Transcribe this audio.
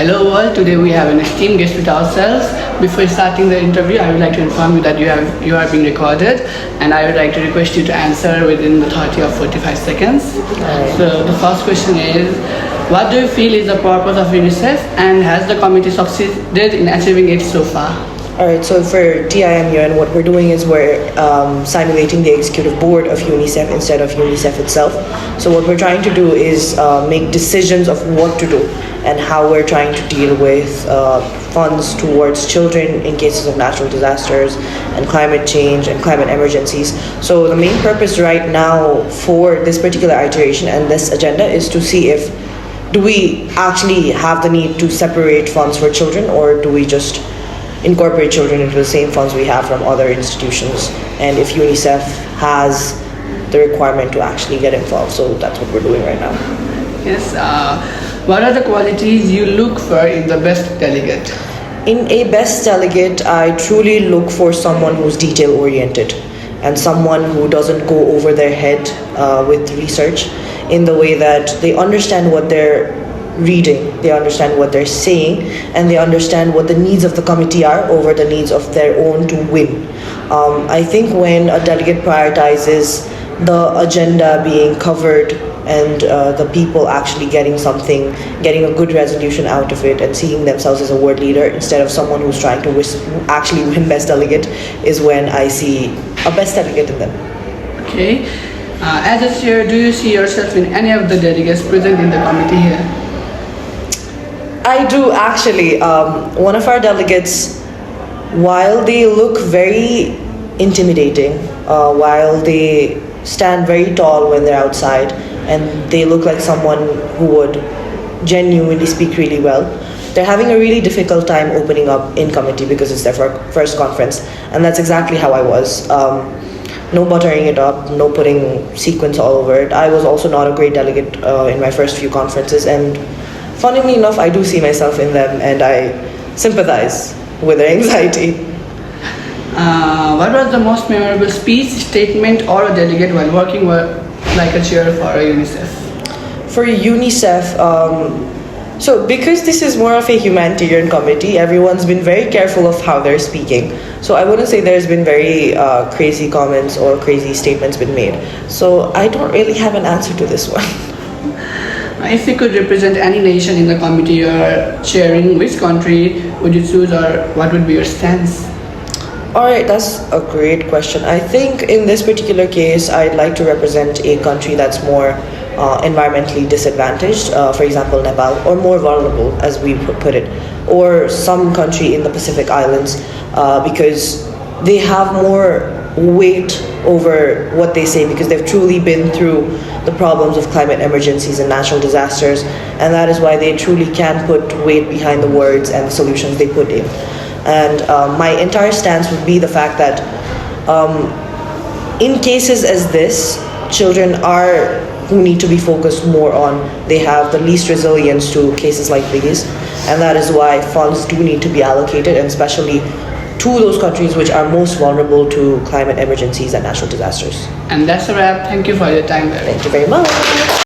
Hello world, today we have an esteemed guest with ourselves. Before starting the interview, I would like to inform you that you are being recorded and I would like to request you to answer within the 30 or 45 seconds. So the first question is, what do you feel is the purpose of UNICEF and has the committee succeeded in achieving it so far? Alright, so for TIMUN, what we're doing is we're simulating the executive board of UNICEF instead of UNICEF itself. So what we're trying to do is make decisions of what to do and how we're trying to deal with funds towards children in cases of natural disasters and climate change and climate emergencies. So the main purpose right now for this particular iteration and this agenda is to see if do we actually have the need to separate funds for children, or do we just incorporate children into the same funds we have from other institutions, and if UNICEF has the requirement to actually get involved. So that's what we're doing right now. Yes, what are the qualities you look for in the best delegate? In a best delegate, I truly look for someone who's detail oriented and someone who doesn't go over their head with research, in the way that they understand what they're reading, they understand what they're saying, and they understand what the needs of the committee are over the needs of their own to win. I think when a delegate prioritizes the agenda being covered and the people actually getting something, getting a good resolution out of it and seeing themselves as a word leader instead of someone who's trying to actually win best delegate, is when I see a best delegate in them. Okay. As a chair, do you see yourself in any of the delegates present in the committee here? I do actually. One of our delegates, while they look very intimidating, while they stand very tall when they're outside, and they look like someone who would genuinely speak really well, they're having a really difficult time opening up in committee because it's their first conference, and that's exactly how I was. No buttering it up, no putting sequins all over it. I was also not a great delegate in my first few conferences, and funnily enough, I do see myself in them and I sympathize with their anxiety. What was the most memorable speech, statement, or a delegate while working like a chair for UNICEF? For UNICEF, so because this is more of a humanitarian committee, everyone's been very careful of how they're speaking. So I wouldn't say there's been very crazy comments or crazy statements been made. So I don't really have an answer to this one. If you could represent any nation in the committee you are chairing, which country would you choose, or what would be your stance? Alright, that's a great question. I think in this particular case, I'd like to represent a country that's more environmentally disadvantaged, for example Nepal, or more vulnerable as we put it, or some country in the Pacific Islands, because they have more weight over what they say, because they've truly been through the problems of climate emergencies and natural disasters, and that is why they truly can put weight behind the words and the solutions they put in. And my entire stance would be the fact that in cases as this, children are who need to be focused more on. They have the least resilience to cases like these, and that is why funds do need to be allocated, and especially to those countries which are most vulnerable to climate emergencies and natural disasters. And that's a wrap. Thank you for your time. Thank you very much.